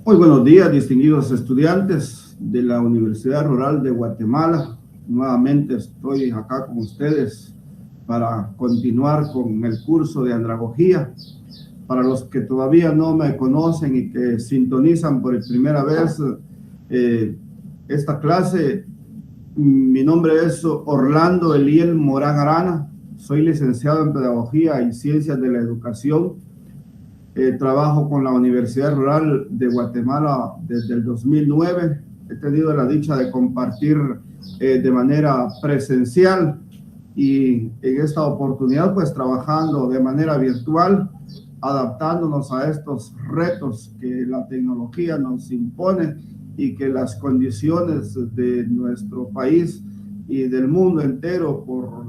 Muy buenos días, distinguidos estudiantes de la Universidad Rural de Guatemala. Nuevamente estoy acá con ustedes para continuar con el curso de andragogía. Para los que todavía no me conocen y que sintonizan por primera vez esta clase, mi nombre es Orlando Eliel Morán Arana. Soy licenciado en Pedagogía y Ciencias de la Educación. Trabajo con la Universidad Rural de Guatemala desde el 2009. He tenido la dicha de compartir de manera presencial y en esta oportunidad pues trabajando de manera virtual, adaptándonos a estos retos que la tecnología nos impone y que las condiciones de nuestro país y del mundo entero por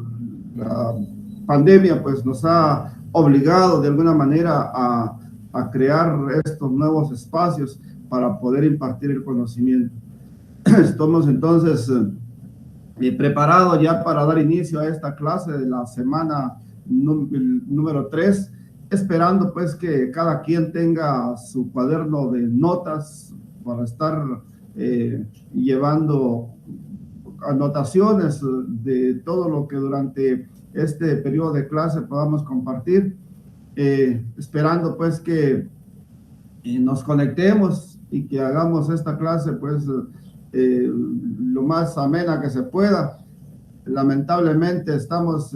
la pandemia pues nos ha obligado de alguna manera a crear estos nuevos espacios para poder impartir el conocimiento. Estamos entonces preparados ya para dar inicio a esta clase de la semana número 3, esperando pues que cada quien tenga su cuaderno de notas para estar llevando anotaciones de todo lo que durante este periodo de clase podamos compartir, esperando pues que nos conectemos y que hagamos esta clase pues lo más amena que se pueda. Lamentablemente estamos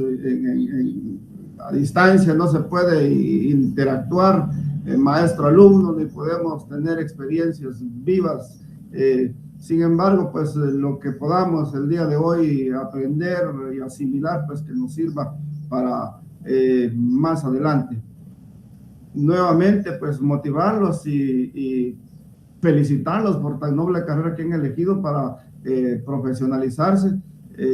a distancia, no se puede interactuar maestro-alumno, ni podemos tener experiencias vivas. Sin embargo, pues lo que podamos el día de hoy aprender y asimilar, pues que nos sirva para más adelante. Nuevamente, pues motivarlos y felicitarlos por tan noble carrera que han elegido para profesionalizarse.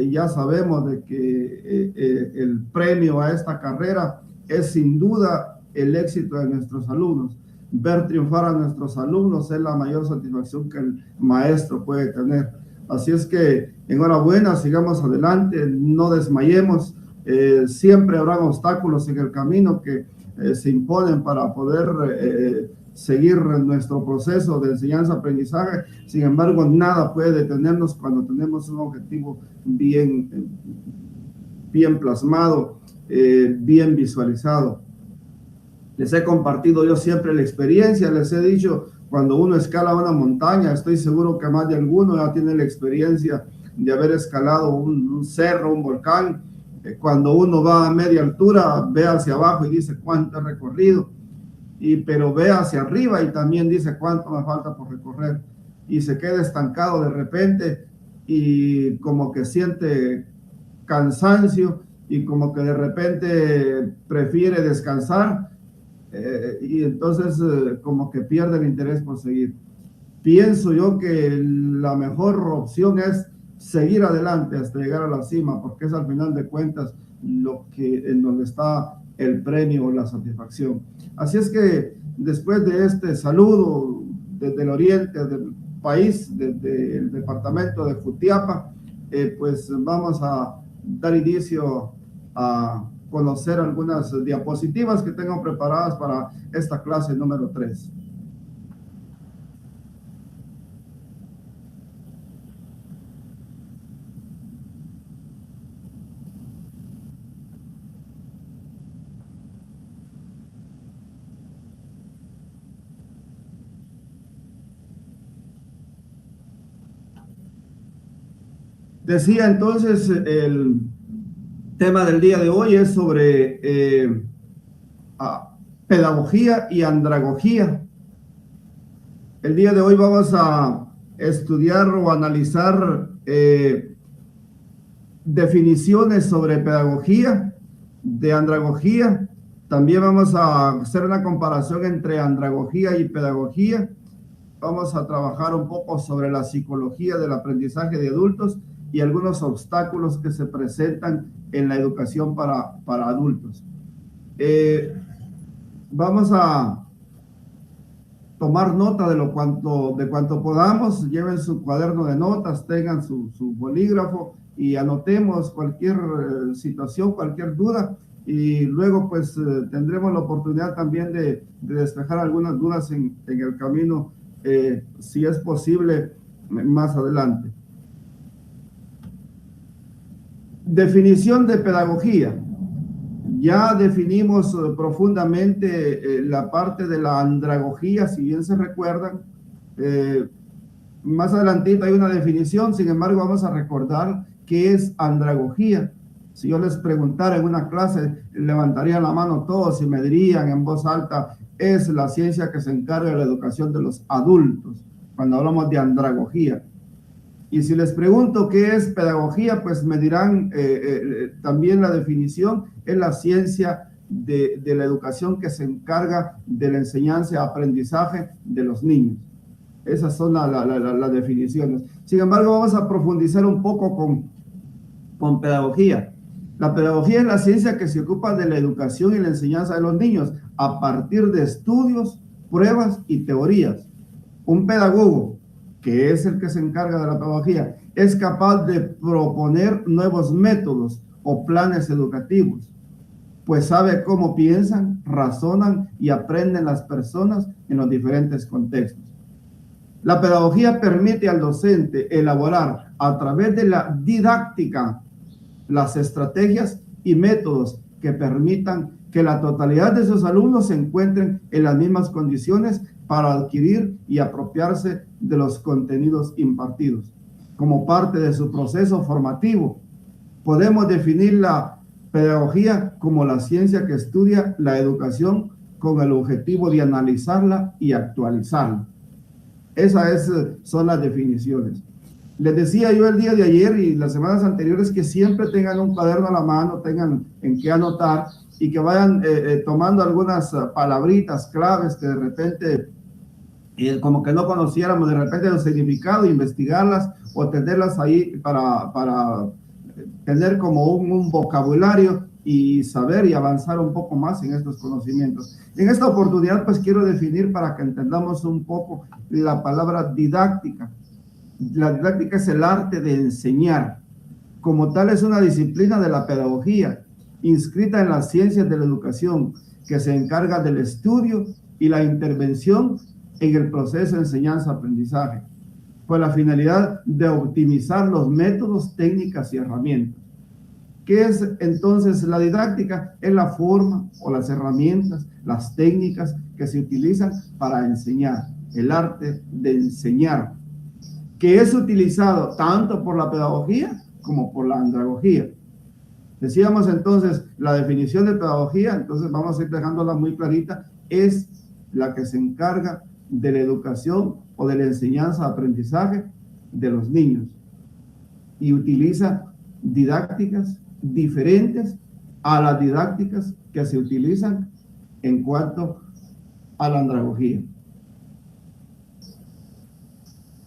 Ya sabemos de que el premio a esta carrera es sin duda el éxito de nuestros alumnos. Ver triunfar a nuestros alumnos es la mayor satisfacción que el maestro puede tener. Así es que enhorabuena, sigamos adelante, no desmayemos. Siempre habrá obstáculos en el camino que se imponen para poder seguir nuestro proceso de enseñanza-aprendizaje. Sin embargo, nada puede detenernos cuando tenemos un objetivo bien plasmado, bien visualizado. Les he compartido yo siempre la experiencia, les he dicho, cuando uno escala una montaña, estoy seguro que más de alguno ya tiene la experiencia de haber escalado un cerro, un volcán. Cuando uno va a media altura, ve hacia abajo y dice cuánto he recorrido, pero ve hacia arriba y también dice cuánto me falta por recorrer, y se queda estancado de repente y como que siente cansancio y como que de repente prefiere descansar, y entonces como que pierde el interés por seguir. Pienso yo que la mejor opción es seguir adelante hasta llegar a la cima, porque es al final de cuentas en donde está el premio o la satisfacción. Así es que después de este saludo desde el oriente del país, desde el departamento de Jutiapa, pues vamos a dar inicio a conocer algunas diapositivas que tengo preparadas para esta clase número 3. Decía entonces, el tema del día de hoy es sobre pedagogía y andragogía. El día de hoy vamos a estudiar o analizar definiciones sobre pedagogía, de andragogía. También vamos a hacer una comparación entre andragogía y pedagogía. Vamos a trabajar un poco sobre la psicología del aprendizaje de adultos y algunos obstáculos que se presentan en la educación para adultos. Vamos a tomar nota de cuanto podamos. Lleven su cuaderno de notas, tengan su bolígrafo y anotemos cualquier situación, cualquier duda, y luego pues tendremos la oportunidad también de despejar algunas dudas en el camino si es posible, más adelante. Definición de pedagogía. Ya definimos profundamente la parte de la andragogía, si bien se recuerdan. Más adelantito hay una definición, sin embargo vamos a recordar qué es andragogía. Si yo les preguntara en una clase, levantarían la mano todos y me dirían en voz alta: es la ciencia que se encarga de la educación de los adultos, cuando hablamos de andragogía. Y si les pregunto qué es pedagogía, pues me dirán también la definición: es la ciencia de la educación que se encarga de la enseñanza y aprendizaje de los niños. Esas son las definiciones. Sin embargo, vamos a profundizar un poco con pedagogía. La pedagogía es la ciencia que se ocupa de la educación y la enseñanza de los niños a partir de estudios, pruebas y teorías. Un pedagogo, que es el que se encarga de la pedagogía, es capaz de proponer nuevos métodos o planes educativos, pues sabe cómo piensan, razonan y aprenden las personas en los diferentes contextos. La pedagogía permite al docente elaborar a través de la didáctica las estrategias y métodos que permitan que la totalidad de sus alumnos se encuentren en las mismas condiciones para adquirir y apropiarse de los contenidos impartidos. Como parte de su proceso formativo, podemos definir la pedagogía como la ciencia que estudia la educación con el objetivo de analizarla y actualizarla. Esas son las definiciones. Les decía yo el día de ayer y las semanas anteriores que siempre tengan un cuaderno a la mano, tengan en qué anotar y que vayan tomando algunas palabritas claves que de repente como que no conociéramos, de repente el significado, investigarlas o tenerlas ahí para tener como un vocabulario y saber y avanzar un poco más en estos conocimientos. En esta oportunidad pues quiero definir, para que entendamos un poco, la palabra didáctica. La didáctica es el arte de enseñar. Como tal, es una disciplina de la pedagogía inscrita en las ciencias de la educación, que se encarga del estudio y la intervención en el proceso de enseñanza-aprendizaje, con la finalidad de optimizar los métodos, técnicas y herramientas. ¿Qué es entonces la didáctica? Es la forma o las herramientas, las técnicas que se utilizan para enseñar, el arte de enseñar, que es utilizado tanto por la pedagogía como por la andragogía. Decíamos entonces la definición de pedagogía, entonces vamos a ir dejándola muy clarita: es la que se encarga de la educación o de la enseñanza-aprendizaje de los niños y utiliza didácticas diferentes a las didácticas que se utilizan en cuanto a la andragogía.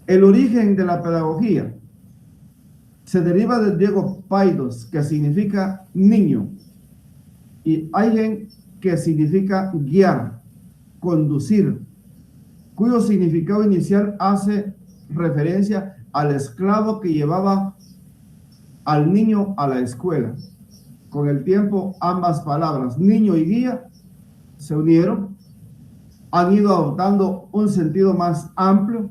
El origen de la pedagogía se deriva del griego paidos, que significa niño, y aigen, que significa guiar, conducir, cuyo significado inicial hace referencia al esclavo que llevaba al niño a la escuela. Con el tiempo, ambas palabras, niño y guía, se unieron, han ido adoptando un sentido más amplio,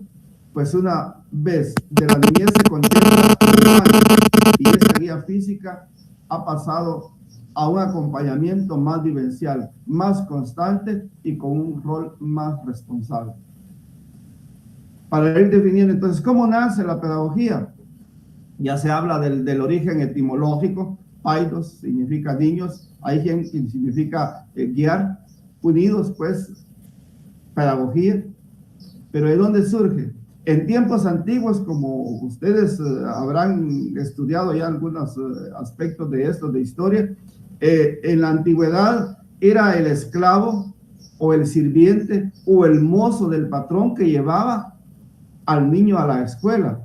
pues una vez de la niñez se contempla y esta guía física ha pasado a un acompañamiento más vivencial, más constante y con un rol más responsable. Para ir definiendo entonces cómo nace la pedagogía, ya se habla del origen etimológico. Paidos significa niños, aigen significa guiar, unidos pues pedagogía. Pero ¿de dónde surge? En tiempos antiguos, como ustedes habrán estudiado ya algunos aspectos de esto, de historia, en la antigüedad era el esclavo o el sirviente o el mozo del patrón que llevaba al niño a la escuela.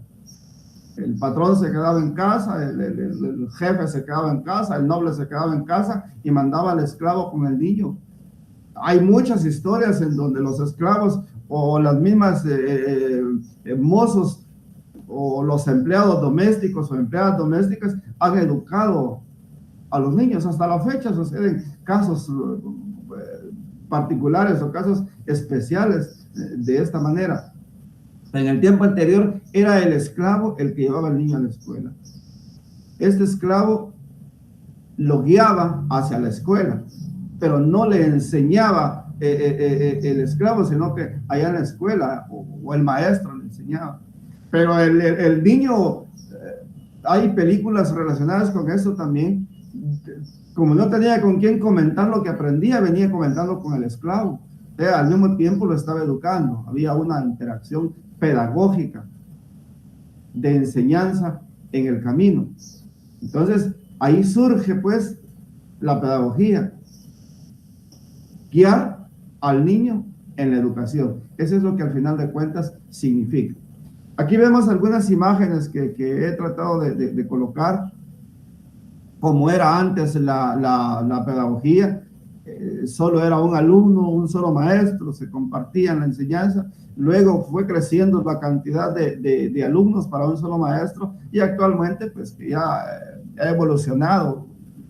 El patrón se quedaba en casa, el jefe se quedaba en casa, el noble se quedaba en casa y mandaba al esclavo con el niño. Hay muchas historias en donde los esclavos o las mismas mozos o los empleados domésticos o empleadas domésticas han educado a los niños. Hasta la fecha suceden casos particulares o casos especiales de esta manera. En el tiempo anterior era el esclavo el que llevaba al niño a la escuela. Este esclavo lo guiaba hacia la escuela, pero no le enseñaba el esclavo, sino que allá en la escuela o el maestro le enseñaba. Pero el niño, hay películas relacionadas con eso también. Como no tenía con quién comentar lo que aprendía, venía comentando con el esclavo. Al mismo tiempo lo estaba educando. Había una interacción pedagógica de enseñanza en el camino. Entonces, ahí surge pues la pedagogía. Guiar al niño en la educación. Eso es lo que al final de cuentas significa. Aquí vemos algunas imágenes que he tratado de colocar, como era antes la pedagogía. Solo era un alumno, un solo maestro, se compartían la enseñanza. Luego fue creciendo la cantidad de alumnos para un solo maestro, y actualmente pues que ya ha evolucionado,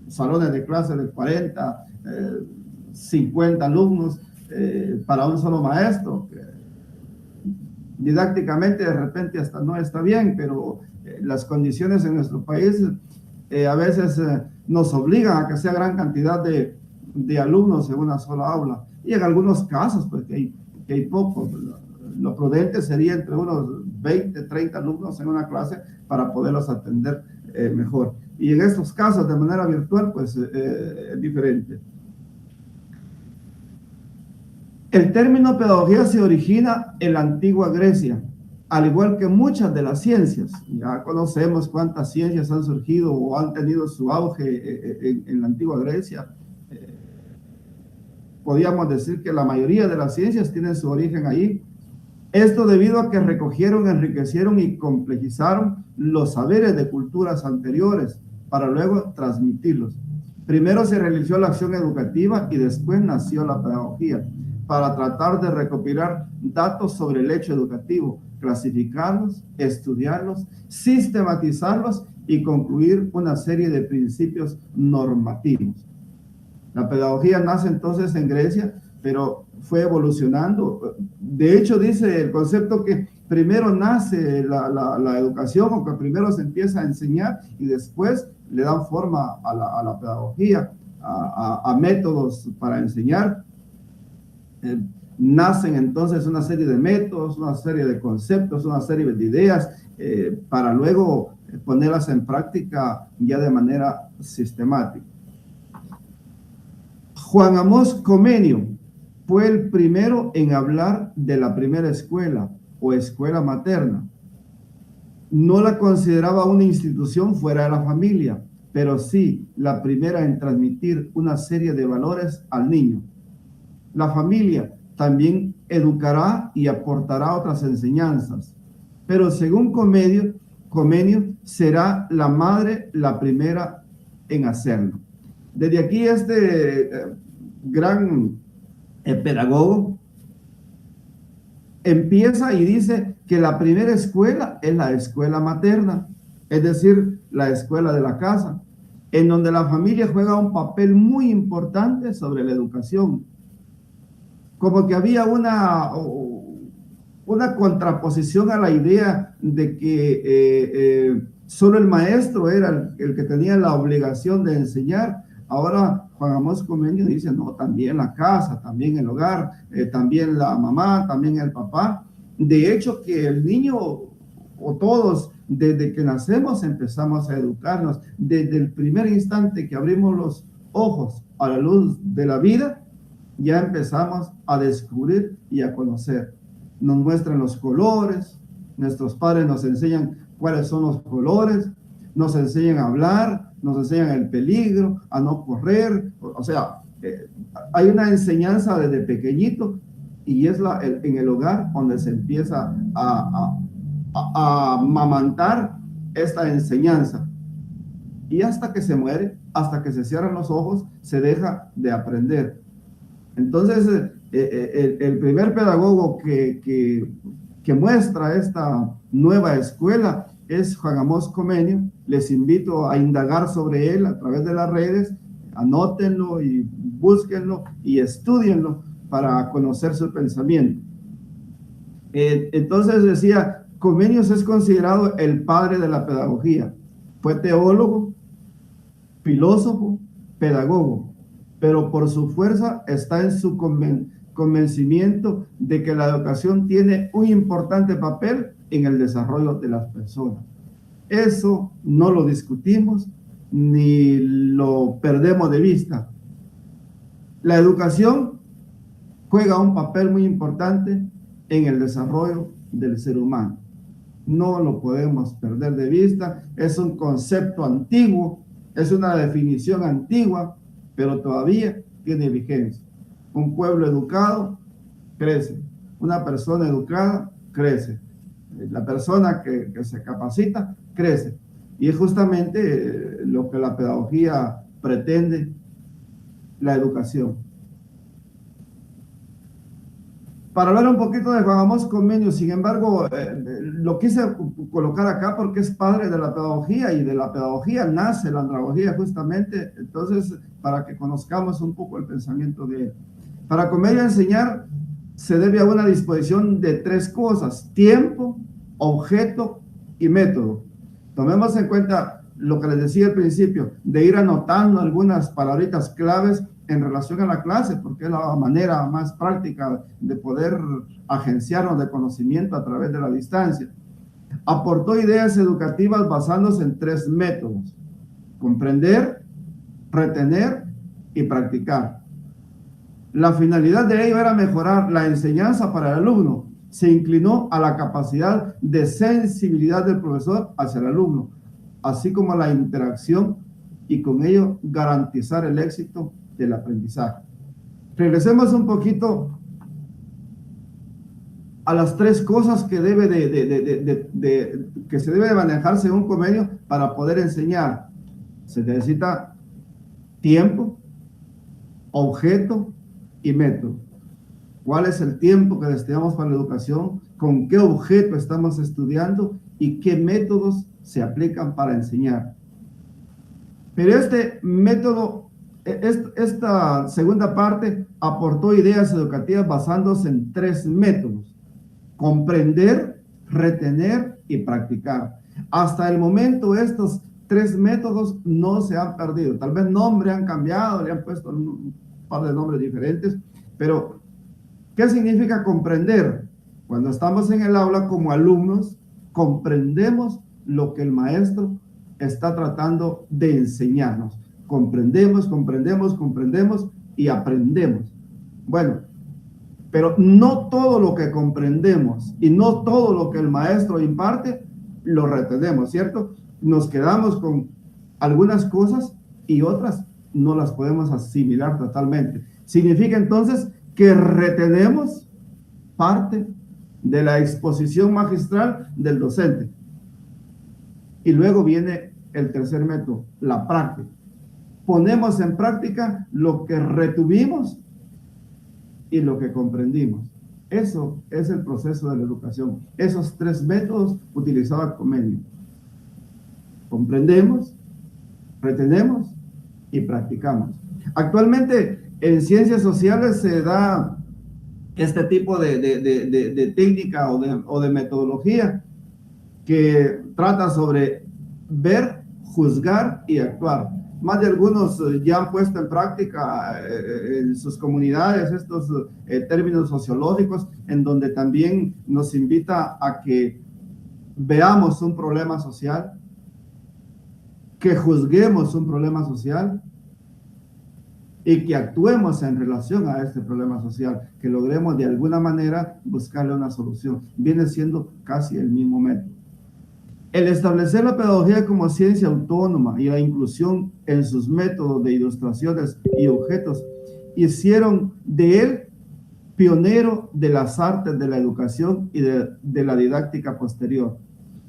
salones de clase de 40, 50 alumnos para un solo maestro. Didácticamente de repente hasta no está bien, pero las condiciones en nuestro país a veces nos obligan a que sea gran cantidad de alumnos en una sola aula, y en algunos casos pues que hay pocos. Lo prudente sería entre unos 20, 30 alumnos en una clase para poderlos atender mejor, y en estos casos de manera virtual pues es diferente. El término pedagogía se origina en la antigua Grecia, al igual que muchas de las ciencias. Ya conocemos cuántas ciencias han surgido o han tenido su auge en la antigua Grecia. Podríamos decir que la mayoría de las ciencias tienen su origen ahí. Esto debido a que recogieron, enriquecieron y complejizaron los saberes de culturas anteriores para luego transmitirlos. Primero se realizó la acción educativa y después nació la pedagogía, para tratar de recopilar datos sobre el hecho educativo, clasificarlos, estudiarlos, sistematizarlos y concluir una serie de principios normativos. La pedagogía nace entonces en Grecia, pero fue evolucionando. De hecho, dice el concepto que primero nace la educación, o que primero se empieza a enseñar y después le dan forma a la pedagogía, a métodos para enseñar. Nacen entonces una serie de métodos, una serie de conceptos, una serie de ideas para luego ponerlas en práctica ya de manera sistemática. Juan Amós Comenio fue el primero en hablar de la primera escuela o escuela materna. No la consideraba una institución fuera de la familia, pero sí la primera en transmitir una serie de valores al niño. La familia también educará y aportará otras enseñanzas, pero según Comenio, será la madre la primera en hacerlo. Desde aquí este gran pedagogo empieza y dice que la primera escuela es la escuela materna, es decir, la escuela de la casa, en donde la familia juega un papel muy importante sobre la educación. Como que había una contraposición a la idea de que solo el maestro era el que tenía la obligación de enseñar. Ahora Juan Amós Comenio dice, no, también la casa, también el hogar, también la mamá, también el papá. De hecho, que el niño o todos, desde que nacemos, empezamos a educarnos. Desde el primer instante que abrimos los ojos a la luz de la vida, ya empezamos a descubrir y a conocer. Nos muestran los colores, nuestros padres nos enseñan cuáles son los colores, nos enseñan a hablar, nos enseñan el peligro, a no correr. O sea, hay una enseñanza desde pequeñito, y es en el hogar donde se empieza a amamantar esta enseñanza. Y hasta que se muere, hasta que se cierran los ojos, se deja de aprender. Entonces, el primer pedagogo que muestra esta nueva escuela es Juan Amós Comenio. Les invito a indagar sobre él a través de las redes. Anótenlo y búsquenlo y estudienlo para conocer su pensamiento. Entonces decía, Comenius es considerado el padre de la pedagogía. Fue teólogo, filósofo, pedagogo, pero por su fuerza está en su convencimiento de que la educación tiene un importante papel en el desarrollo de las personas. Eso no lo discutimos ni lo perdemos de vista. La educación juega un papel muy importante en el desarrollo del ser humano. No lo podemos perder de vista. Es un concepto antiguo, es una definición antigua, pero todavía tiene vigencia. Un pueblo educado crece. Una persona educada crece. La persona que se capacita crece. Y es justamente lo que la pedagogía pretende, la educación. Para hablar un poquito de Juan Amós Comenius, sin embargo, lo quise colocar acá porque es padre de la pedagogía y de la pedagogía nace la andragogía justamente, entonces para que conozcamos un poco el pensamiento de él. Para Comenius enseñar se debe a una disposición de tres cosas: tiempo, objeto y método. Tomemos en cuenta lo que les decía al principio, de ir anotando algunas palabritas claves en relación a la clase, porque es la manera más práctica de poder agenciarnos de conocimiento a través de la distancia. Aportó ideas educativas basándose en tres métodos: comprender, retener y practicar. La finalidad de ello era mejorar la enseñanza para el alumno. Se inclinó a la capacidad de sensibilidad del profesor hacia el alumno, así como la interacción, y con ello garantizar el éxito del aprendizaje. Regresemos un poquito a las tres cosas que que se debe de manejar según Comenius para poder enseñar. Se necesita tiempo, objeto y método. ¿Cuál es el tiempo que destinamos para la educación? ¿Con qué objeto estamos estudiando? ¿Y qué métodos se aplican para enseñar? Pero este método, esta segunda parte, aportó ideas educativas basándose en tres métodos: comprender, retener y practicar. Hasta el momento estos tres métodos no se han perdido. Tal vez nombre han cambiado, le han puesto un par de nombres diferentes, pero ¿qué significa comprender? Cuando estamos en el aula como alumnos, comprendemos lo que el maestro está tratando de enseñarnos. Comprendemos y aprendemos. Bueno, pero no todo lo que comprendemos y no todo lo que el maestro imparte lo retenemos, ¿cierto? Nos quedamos con algunas cosas y otras no las podemos asimilar totalmente. Significa entonces que retenemos parte de la exposición magistral del docente. Y luego viene el tercer método, la práctica. Ponemos en práctica lo que retuvimos y lo que comprendimos. Eso es el proceso de la educación. Esos tres métodos utilizados Comenius. Comprendemos, retenemos y practicamos. Actualmente en ciencias sociales se da este tipo de técnica o de metodología que trata sobre ver, juzgar y actuar. Más de algunos ya han puesto en práctica en sus comunidades estos términos sociológicos, en donde también nos invita a que veamos un problema social, que juzguemos un problema social y que actuemos en relación a este problema social, que logremos de alguna manera buscarle una solución. Viene siendo casi el mismo método. El establecer la pedagogía como ciencia autónoma y la inclusión en sus métodos de ilustraciones y objetos hicieron de él pionero de las artes de la educación y de la didáctica posterior.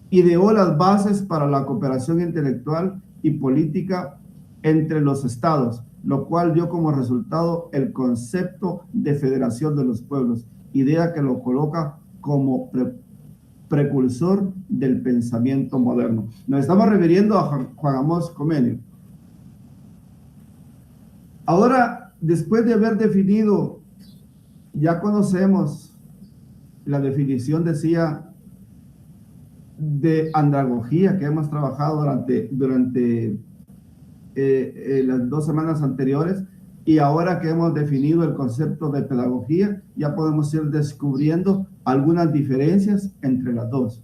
Ideó las bases para la cooperación intelectual y política entre los estados, lo cual dio como resultado el concepto de federación de los pueblos, idea que lo coloca como precursor del pensamiento moderno. Nos estamos refiriendo a Juan Amós Comenius. Ahora, después de haber definido, ya conocemos la definición decía de andragogía que hemos trabajado durante las 2 semanas anteriores, y ahora que hemos definido el concepto de pedagogía, ya podemos ir descubriendo algunas diferencias entre las dos.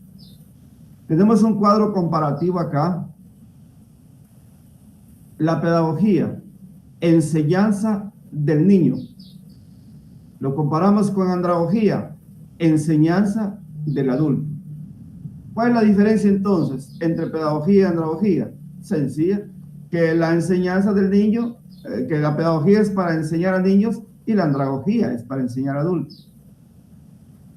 Tenemos un cuadro comparativo acá. La pedagogía, enseñanza del niño. Lo comparamos con andragogía, enseñanza del adulto. ¿Cuál es la diferencia entonces entre pedagogía y andragogía? Sencilla, que la enseñanza del niño, que la pedagogía es para enseñar a niños y la andragogía es para enseñar a adultos.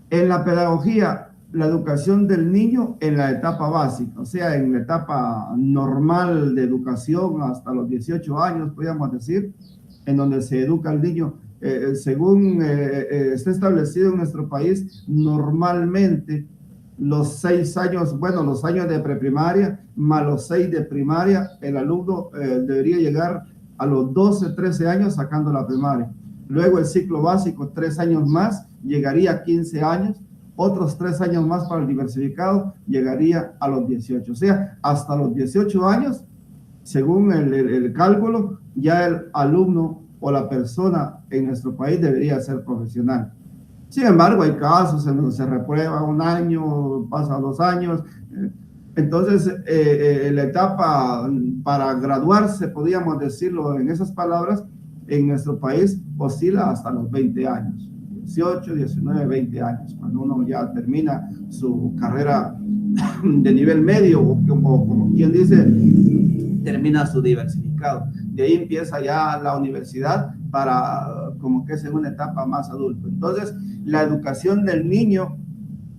En la pedagogía, la educación del niño en la etapa básica, o sea, en la etapa normal de educación hasta los 18 años, podríamos decir, en donde se educa al niño, según está establecido en nuestro país, normalmente los 6 años, bueno, los años de preprimaria, más los 6 de primaria, el alumno debería llegar a los 12, 13 años sacando la primaria. Luego el ciclo básico, 3 años más, llegaría a 15 años, otros 3 años más para el diversificado, llegaría a los 18. O sea, hasta los 18 años, según el cálculo, ya el alumno o la persona en nuestro país debería ser profesional. Sin embargo, hay casos en donde se reprueba 1 año, pasa 2 años. Entonces, la etapa para graduarse, podríamos decirlo en esas palabras, en nuestro país oscila hasta los 20 años. 18, 19, 20 años, cuando uno ya termina su carrera de nivel medio, o como quien dice, termina su diversificado. De ahí empieza ya la universidad para como que es en una etapa más adulta. Entonces, la educación del niño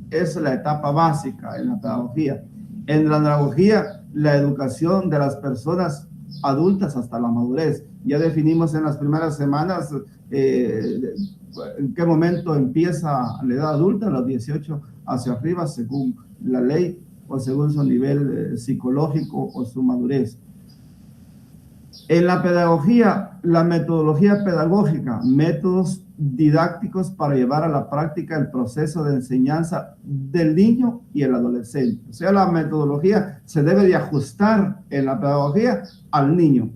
es la etapa básica en la pedagogía. En la andragogía, la educación de las personas adultas hasta la madurez. Ya definimos en las primeras semanas en qué momento empieza la edad adulta, a los 18 hacia arriba, según la ley o según su nivel psicológico o su madurez. En la pedagogía, la metodología pedagógica, métodos didácticos para llevar a la práctica el proceso de enseñanza del niño y el adolescente. O sea, la metodología se debe de ajustar en la pedagogía al niño.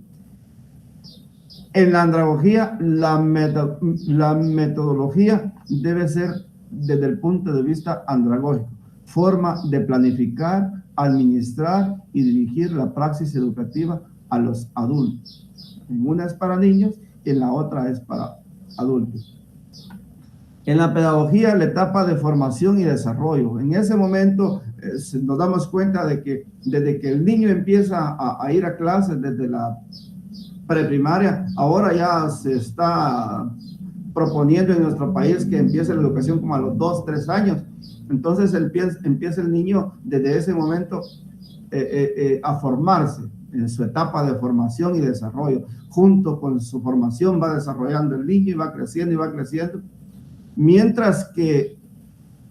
En la andragogía, la metodología debe ser desde el punto de vista andragógico, forma de planificar, administrar y dirigir la praxis educativa a los adultos. En una es para niños y en la otra es para adultos. En la pedagogía, la etapa de formación y desarrollo. En ese momento nos damos cuenta de que desde que el niño empieza a ir a clases, desde la preprimaria, ahora ya se está proponiendo en nuestro país que empiece la educación como a los 2, 3 años. Entonces empieza el niño desde ese momento a formarse en su etapa de formación y desarrollo. Junto con su formación va desarrollando el niño y va creciendo y va creciendo. Mientras que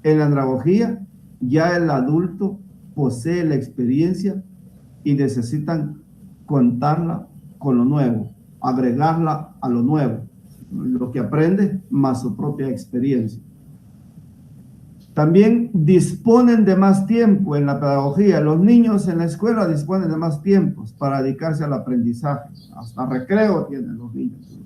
en la andragogía ya el adulto posee la experiencia y necesitan contarla con lo nuevo, agregarla a lo nuevo, lo que aprende más su propia experiencia. También disponen de más tiempo en la pedagogía. Los niños en la escuela disponen de más tiempos para dedicarse al aprendizaje. Hasta recreo tienen los niños.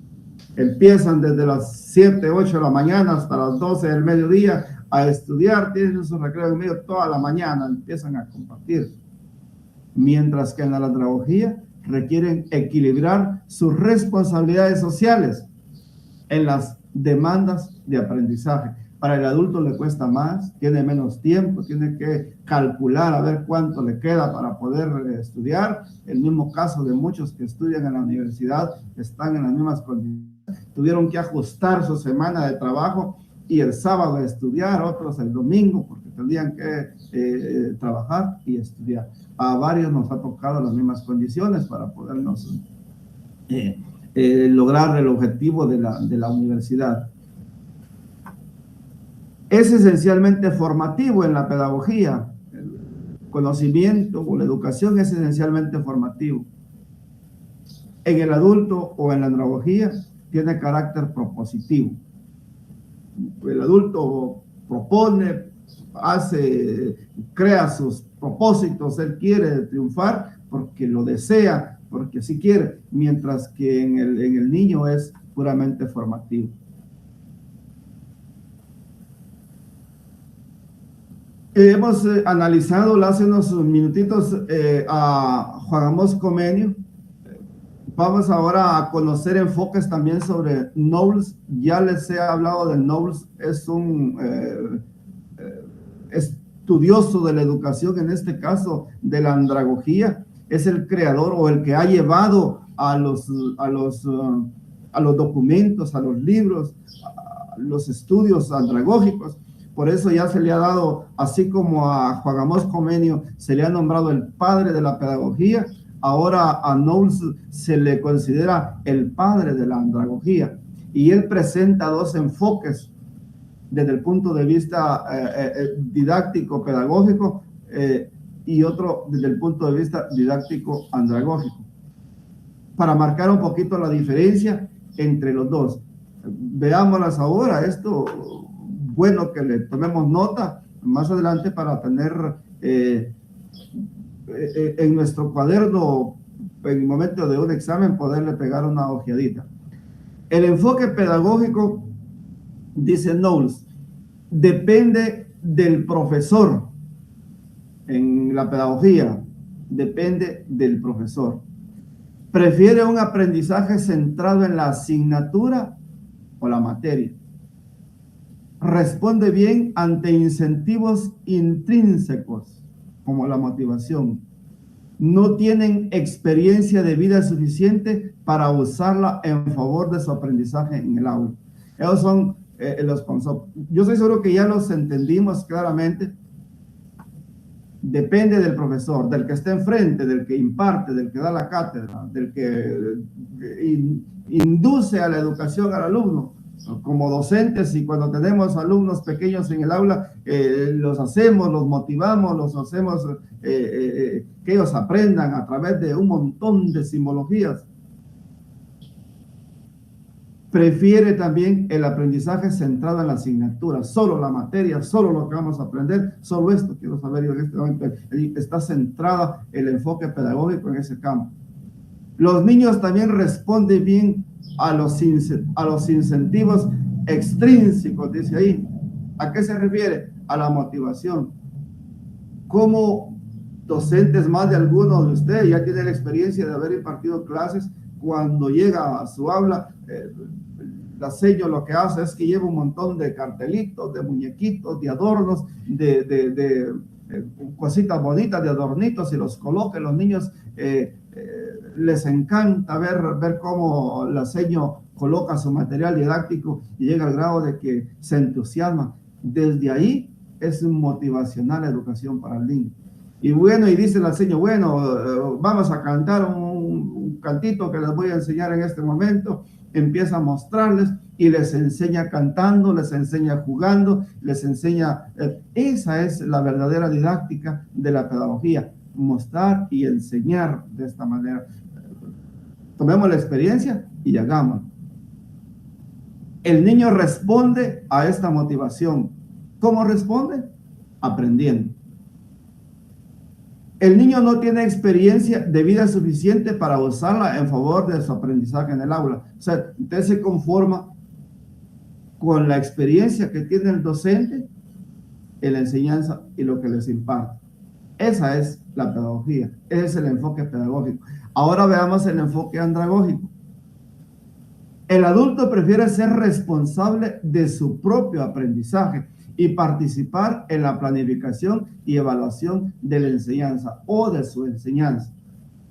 Empiezan desde las 7, 8 de la mañana hasta las 12 del mediodía a estudiar. Tienen su recreo en medio toda la mañana. Empiezan a compartir. Mientras que en la andragogía requieren equilibrar sus responsabilidades sociales en las demandas de aprendizaje. Para el adulto le cuesta más, tiene menos tiempo, tiene que calcular a ver cuánto le queda para poder estudiar. El mismo caso de muchos que estudian en la universidad, están en las mismas condiciones. Tuvieron que ajustar su semana de trabajo y el sábado estudiar, otros el domingo, porque tenían que trabajar y estudiar. A varios nos ha tocado las mismas condiciones para podernos lograr el objetivo de la universidad. Es esencialmente formativo en la pedagogía. El conocimiento o la educación es esencialmente formativo. En el adulto o en la andragogía tiene carácter propositivo. El adulto propone, crea sus propósitos, él quiere triunfar porque lo desea, porque sí quiere, mientras que en el niño es puramente formativo. Hemos analizado hace unos minutitos a Juan Amos Comenio. Vamos ahora a conocer enfoques también sobre Knowles. Ya les he hablado de Knowles, es un estudioso de la educación, en este caso de la andragogía. Es el creador o el que ha llevado a los documentos, a los libros, a los estudios andragógicos. Por eso ya se le ha dado, así como a Juan Amos Comenio se le ha nombrado el padre de la pedagogía, ahora a Knowles se le considera el padre de la andragogía. Y él presenta dos enfoques desde el punto de vista didáctico pedagógico y otro desde el punto de vista didáctico andragógico, para marcar un poquito la diferencia entre los dos. Veámoslas ahora. Esto, bueno que le tomemos nota más adelante para tener en nuestro cuaderno, en el momento de un examen, poderle pegar una ojeadita. El enfoque pedagógico, dice Knowles, depende del profesor. En la pedagogía, depende del profesor. Prefiere un aprendizaje centrado en la asignatura o la materia. Responde bien ante incentivos intrínsecos, como la motivación. No tienen experiencia de vida suficiente para usarla en favor de su aprendizaje en el aula. Esos son los conceptos. Yo estoy seguro que ya los entendimos claramente. Depende del profesor, del que esté enfrente, del que imparte, del que da la cátedra, del que induce a la educación al alumno. Como docentes, y cuando tenemos alumnos pequeños en el aula, los hacemos, los motivamos, los hacemos que ellos aprendan a través de un montón de simbologías. Prefiere también el aprendizaje centrado en la asignatura, solo la materia, solo lo que vamos a aprender, solo esto quiero saber yo en este momento. Está centrada el enfoque pedagógico en ese campo. Los niños también responden bien a los incentivos extrínsecos, dice ahí. ¿A qué se refiere? A la motivación. Como docentes, más de algunos de ustedes ya tienen la experiencia de haber impartido clases. Cuando llega a su aula, la sello lo que hace es que lleva un montón de cartelitos, de muñequitos, de adornos, de cositas bonitas, de adornitos, y los coloca. Los niños les encanta ver cómo la sello coloca su material didáctico y llega al grado de que se entusiasma. Desde ahí es motivacional la educación para el niño. Y bueno, y dice la sello, bueno, vamos a cantar un cantito que les voy a enseñar en este momento. Empieza a mostrarles y les enseña cantando, les enseña jugando, les enseña. Esa es la verdadera didáctica de la pedagogía, mostrar y enseñar de esta manera. Tomemos la experiencia y hagámoslo. El niño responde a esta motivación. ¿Cómo responde? Aprendiendo. El niño no tiene experiencia de vida suficiente para usarla en favor de su aprendizaje en el aula. O sea, usted se conforma con la experiencia que tiene el docente en la enseñanza y lo que les imparte. Esa es la pedagogía, ese es el enfoque pedagógico. Ahora veamos el enfoque andragógico. El adulto prefiere ser responsable de su propio aprendizaje y participar en la planificación y evaluación de la enseñanza o de su enseñanza.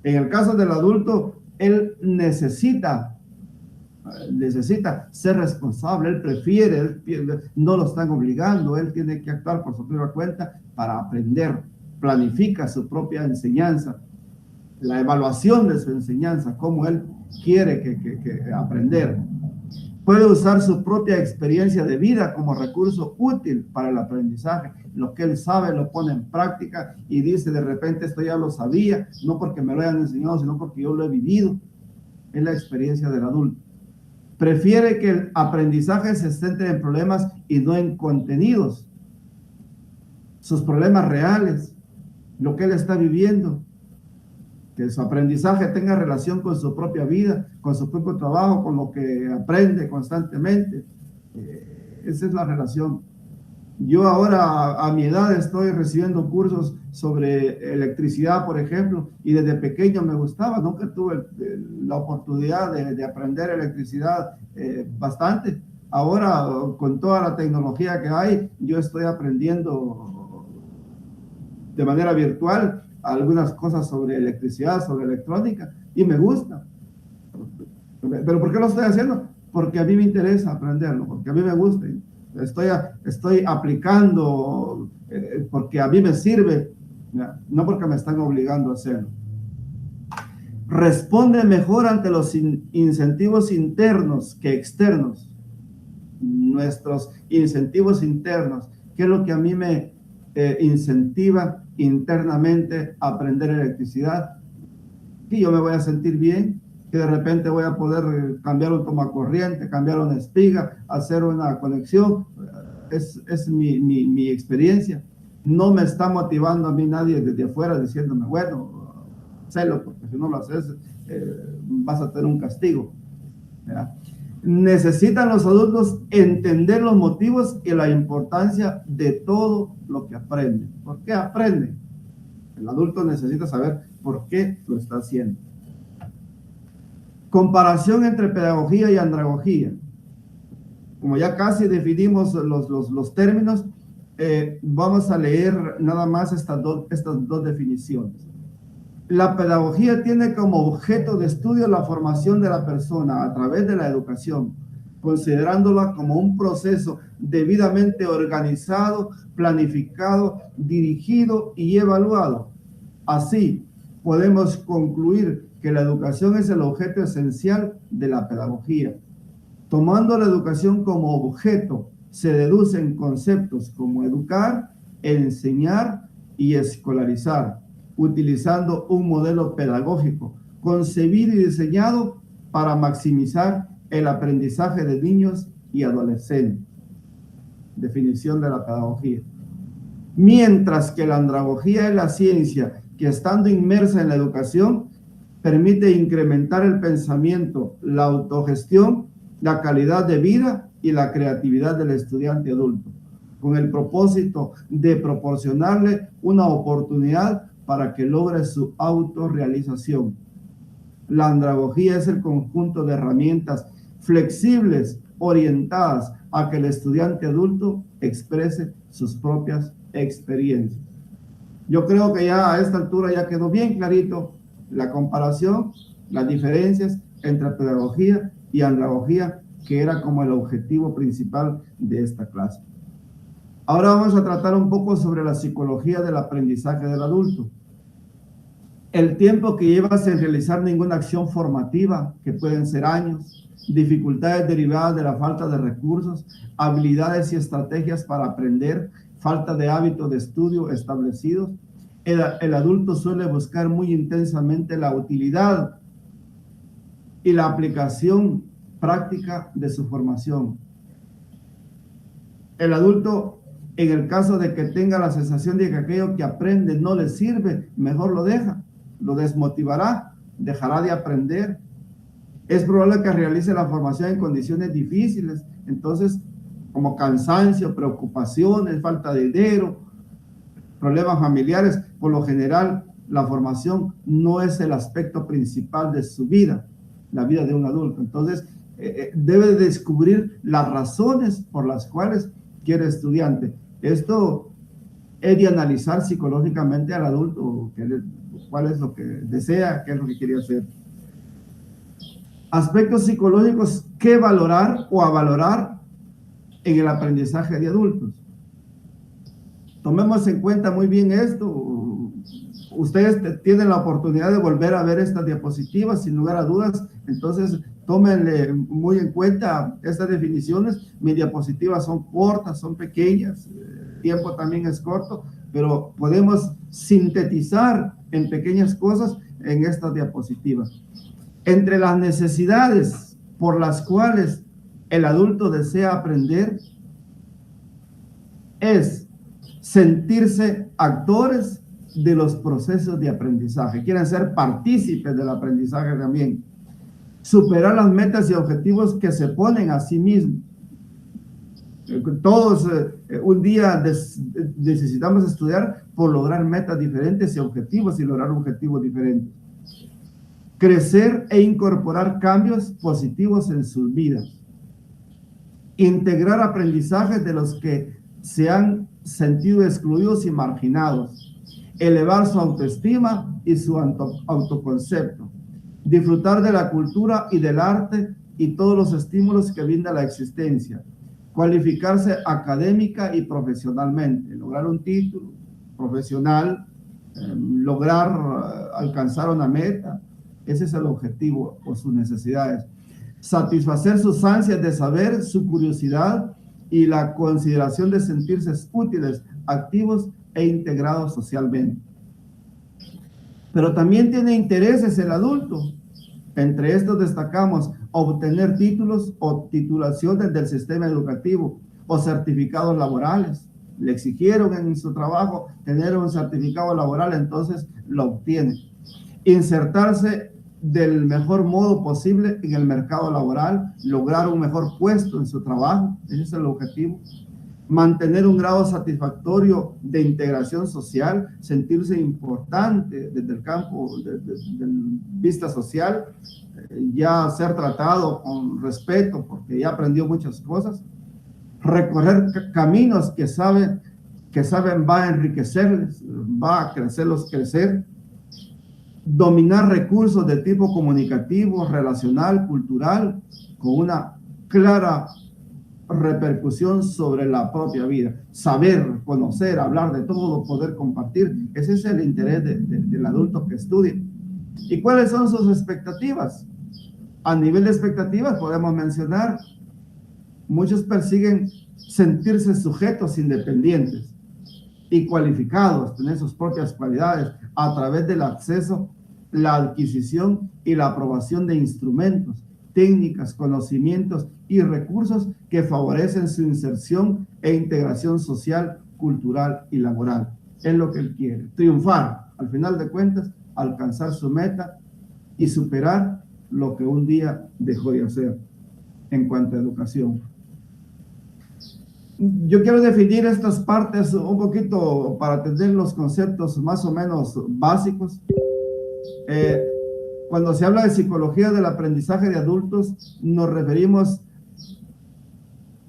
En el caso del adulto, él necesita ser responsable, él prefiere, no lo están obligando, él tiene que actuar por su propia cuenta para aprender, planifica su propia enseñanza, la evaluación de su enseñanza, cómo él quiere que aprender. Puede usar su propia experiencia de vida como recurso útil para el aprendizaje. Lo que él sabe lo pone en práctica y dice, de repente esto ya lo sabía, no porque me lo hayan enseñado, sino porque yo lo he vivido. Es la experiencia del adulto. Prefiere que el aprendizaje se centre en problemas y no en contenidos. sus problemas reales, lo que él está viviendo, que su aprendizaje tenga relación con su propia vida, con su propio trabajo, con lo que aprende constantemente. Esa es la relación. Yo ahora a mi edad estoy recibiendo cursos sobre electricidad, por ejemplo, y desde pequeño me gustaba, nunca tuve la oportunidad de aprender electricidad bastante. Ahora, con toda la tecnología que hay, yo estoy aprendiendo de manera virtual algunas cosas sobre electricidad, sobre electrónica, y me gusta. ¿Pero por qué lo estoy haciendo? Porque a mí me interesa aprenderlo, porque a mí me gusta. Estoy aplicando porque a mí me sirve, no porque me están obligando a hacerlo. Responde mejor ante los incentivos internos que externos. Nuestros incentivos internos, ¿qué es lo que a mí me incentiva internamente a aprender electricidad? Que yo me voy a sentir bien, que de repente voy a poder cambiar un tomacorriente, cambiar una espiga, hacer una conexión. Es mi experiencia. No me está motivando a mí nadie desde afuera diciéndome, bueno, hazlo, porque si no lo haces, vas a tener un castigo. ¿Verdad? Necesitan los adultos entender los motivos y la importancia de todo lo que aprenden. ¿Por qué aprenden? El adulto necesita saber por qué lo está haciendo. Comparación entre pedagogía y andragogía. Como ya casi definimos los términos, vamos a leer nada más estas dos definiciones. La pedagogía tiene como objeto de estudio la formación de la persona a través de la educación, considerándola como un proceso debidamente organizado, planificado, dirigido y evaluado. Así, podemos concluir que la educación es el objeto esencial de la pedagogía. Tomando la educación como objeto, se deducen conceptos como educar, enseñar y escolarizar, utilizando un modelo pedagógico concebido y diseñado para maximizar el aprendizaje de niños y adolescentes. Definición de la pedagogía. Mientras que la andragogía es la ciencia que, estando inmersa en la educación, permite incrementar el pensamiento, la autogestión, la calidad de vida y la creatividad del estudiante adulto, con el propósito de proporcionarle una oportunidad para que logre su autorrealización. La andragogía es el conjunto de herramientas flexibles orientadas a que el estudiante adulto exprese sus propias experiencias. Yo creo que ya a esta altura ya quedó bien clarito la comparación, las diferencias entre pedagogía y andragogía, que era como el objetivo principal de esta clase. Ahora vamos a tratar un poco sobre la psicología del aprendizaje del adulto. El tiempo que lleva sin realizar ninguna acción formativa, que pueden ser años, dificultades derivadas de la falta de recursos, habilidades y estrategias para aprender, falta de hábitos de estudio establecidos, el adulto suele buscar muy intensamente la utilidad y la aplicación práctica de su formación. El adulto, en el caso de que tenga la sensación de que aquello que aprende no le sirve, mejor lo deja, lo desmotivará, dejará de aprender. Es probable que realice la formación en condiciones difíciles, entonces, como cansancio, preocupaciones, falta de dinero, problemas familiares. Por lo general, la formación no es el aspecto principal de su vida, la vida de un adulto. Entonces, debe descubrir las razones por las cuales quiere estudiante. Esto es de analizar psicológicamente al adulto, cuál es lo que desea, qué es lo que quiere hacer. Aspectos psicológicos que valorar o a valorar en el aprendizaje de adultos. Tomemos en cuenta muy bien esto. Ustedes tienen la oportunidad de volver a ver estas diapositivas, sin lugar a dudas. Entonces, tómenle muy en cuenta estas definiciones. Mis diapositivas son cortas, son pequeñas, el tiempo también es corto, pero podemos sintetizar en pequeñas cosas en estas diapositivas. Entre las necesidades por las cuales el adulto desea aprender es sentirse actores de los procesos de aprendizaje, quieren ser partícipes del aprendizaje también, superar las metas y objetivos que se ponen a sí mismos. Todos un día necesitamos estudiar por lograr metas diferentes y objetivos y lograr objetivos diferentes. Crecer e incorporar cambios positivos en sus vidas. Integrar aprendizajes de los que se han sentido excluidos y marginados. Elevar su autoestima y su autoconcepto. Disfrutar de la cultura y del arte y todos los estímulos que brinda la existencia. Cualificarse académica y profesionalmente, lograr un título profesional, lograr alcanzar una meta, ese es el objetivo o sus necesidades. Satisfacer sus ansias de saber, su curiosidad y la consideración de sentirse útiles, activos e integrados socialmente. Pero también tiene intereses el adulto. Entre estos destacamos obtener títulos o titulaciones del sistema educativo o certificados laborales. Le exigieron en su trabajo tener un certificado laboral, entonces lo obtiene. Insertarse del mejor modo posible en el mercado laboral, lograr un mejor puesto en su trabajo, ese es el objetivo. Mantener un grado satisfactorio de integración social, sentirse importante desde el campo de vista social, ya ser tratado con respeto porque ya aprendió muchas cosas, recorrer caminos que saben va a enriquecerles, va a crecer, dominar recursos de tipo comunicativo, relacional, cultural, con una clara repercusión sobre la propia vida, saber, conocer, hablar de todo, poder compartir, ese es el interés del adulto que estudia. ¿Y cuáles son sus expectativas? A nivel de expectativas podemos mencionar, muchos persiguen sentirse sujetos independientes y cualificados, tener sus propias cualidades a través del acceso, la adquisición y la aprobación de instrumentos, técnicas, conocimientos y recursos que favorecen su inserción e integración social, cultural y laboral. Es lo que él quiere, triunfar, al final de cuentas, alcanzar su meta y superar lo que un día dejó de hacer en cuanto a educación. Yo quiero definir estas partes un poquito para tener los conceptos más o menos básicos. Cuando se habla de psicología del aprendizaje de adultos, nos referimos,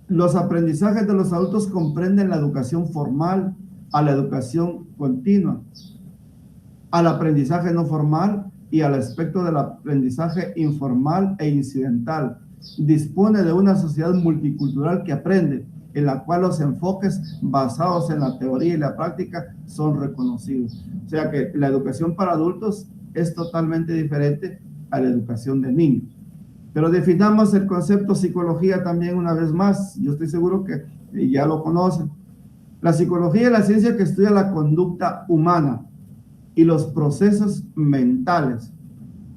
los aprendizajes de los adultos comprenden la educación formal, a la educación continua, al aprendizaje no formal y al aspecto del aprendizaje informal e incidental. Dispone de una sociedad multicultural que aprende, en la cual los enfoques basados en la teoría y la práctica son reconocidos. O sea que la educación para adultos es totalmente diferente a la educación de niños. Pero definamos el concepto psicología también una vez más. Yo estoy seguro que ya lo conocen. La psicología es la ciencia que estudia la conducta humana y los procesos mentales.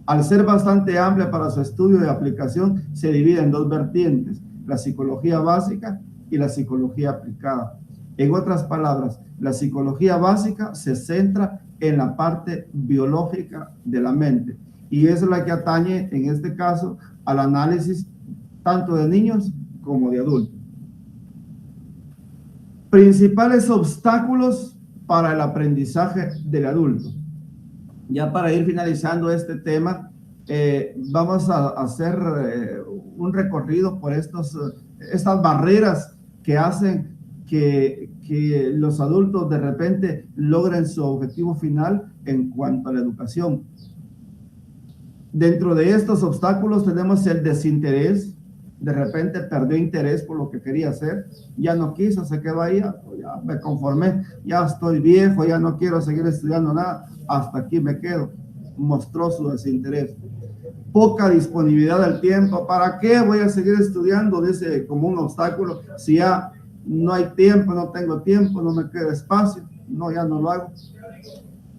Al ser bastante amplia para su estudio y aplicación, se divide en dos vertientes, la psicología básica y la psicología aplicada. En otras palabras, la psicología básica se centra en la parte biológica de la mente y es la que atañe, en este caso, al análisis tanto de niños como de adultos. Principales obstáculos para el aprendizaje del adulto. Ya para ir finalizando este tema, vamos a hacer un recorrido por estas barreras que hacen que los adultos de repente logren su objetivo final en cuanto a la educación. Dentro de estos obstáculos tenemos el desinterés. De repente perdió interés por lo que quería hacer, ya no quiso, se quedó ahí, ya me conformé, ya estoy viejo, ya no quiero seguir estudiando nada, hasta aquí me quedo. Mostró su desinterés. Poca disponibilidad del tiempo. ¿Para qué voy a seguir estudiando? Dice como un obstáculo, si ya no hay tiempo, no tengo tiempo, no me queda espacio, no, ya no lo hago.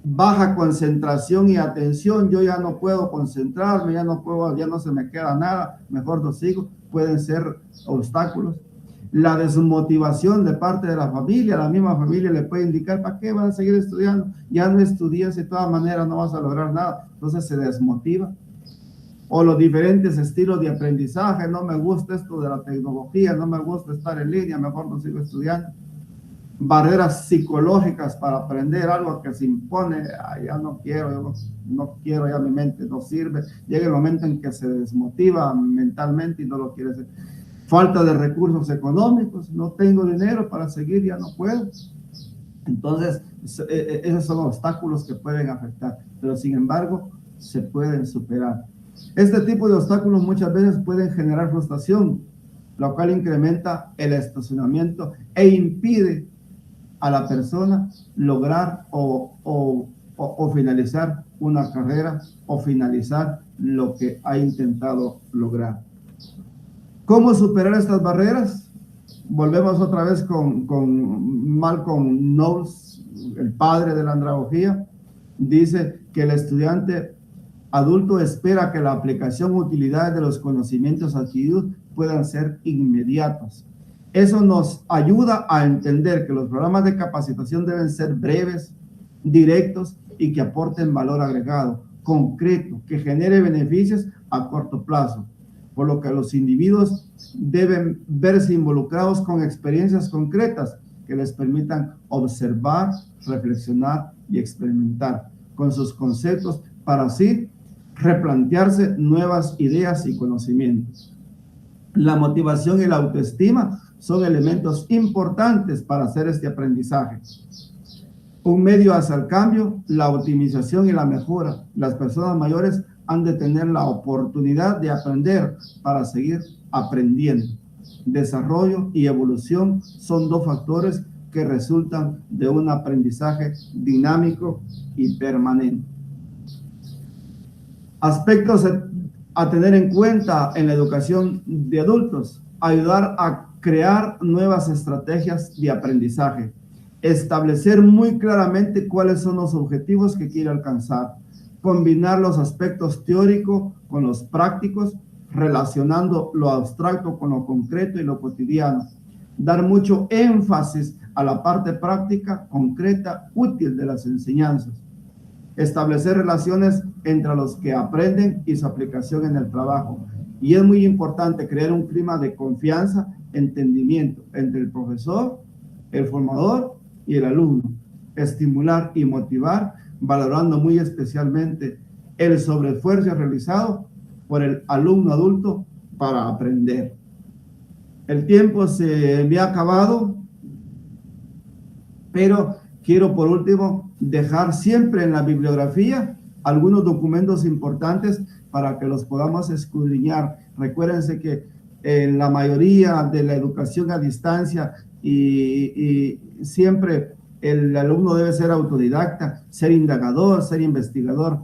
Baja concentración y atención, yo ya no puedo concentrarme, ya no se me queda nada, mejor no sigo. Pueden ser obstáculos. la desmotivación de parte de la familia. La misma familia le puede indicar: ¿para qué vas a seguir estudiando? Ya no estudias, de todas maneras no vas a lograr nada. Entonces se desmotiva. O los diferentes estilos de aprendizaje: no me gusta esto de la tecnología, no me gusta estar en línea, mejor no sigo estudiando. Barreras psicológicas para aprender algo que se impone: ya no quiero, no quiero, ya mi mente no sirve. Llega el momento en que se desmotiva mentalmente y no lo quiere hacer. Falta de recursos económicos: no tengo dinero para seguir, ya no puedo. Entonces, esos son obstáculos que pueden afectar, pero sin embargo, se pueden superar. Este tipo de obstáculos muchas veces pueden generar frustración, lo cual incrementa el estacionamiento e impide a la persona lograr o finalizar una carrera o finalizar lo que ha intentado lograr. ¿Cómo superar estas barreras? Volvemos otra vez con Malcolm Knowles, el padre de la andragogía. Dice que el estudiante adulto espera que la aplicación o utilidad de los conocimientos adquiridos puedan ser inmediatos. Eso nos ayuda a entender que los programas de capacitación deben ser breves, directos y que aporten valor agregado, concreto, que genere beneficios a corto plazo, por lo que los individuos deben verse involucrados con experiencias concretas que les permitan observar, reflexionar y experimentar con sus conceptos para así replantearse nuevas ideas y conocimientos. La motivación y la autoestima son elementos importantes para hacer este aprendizaje. Un medio hacia el cambio, la optimización y la mejora. Las personas mayores han de tener la oportunidad de aprender para seguir aprendiendo. Desarrollo y evolución son dos factores que resultan de un aprendizaje dinámico y permanente. Aspectos a tener en cuenta en la educación de adultos: ayudar a crear nuevas estrategias de aprendizaje, establecer muy claramente cuáles son los objetivos que quiere alcanzar, combinar los aspectos teóricos con los prácticos, relacionando lo abstracto con lo concreto y lo cotidiano, dar mucho énfasis a la parte práctica, concreta, útil de las enseñanzas, establecer relaciones entre los que aprenden y su aplicación en el trabajo. Y es muy importante crear un clima de confianza, entendimiento entre el profesor, el formador y el alumno. Estimular y motivar, valorando muy especialmente el sobreesfuerzo realizado por el alumno adulto para aprender. El tiempo se me ha acabado, pero quiero por último dejar siempre en la bibliografía algunos documentos importantes para que los podamos escudriñar. Recuérdense que en la mayoría de la educación a distancia y siempre el alumno debe ser autodidacta, ser indagador, ser investigador.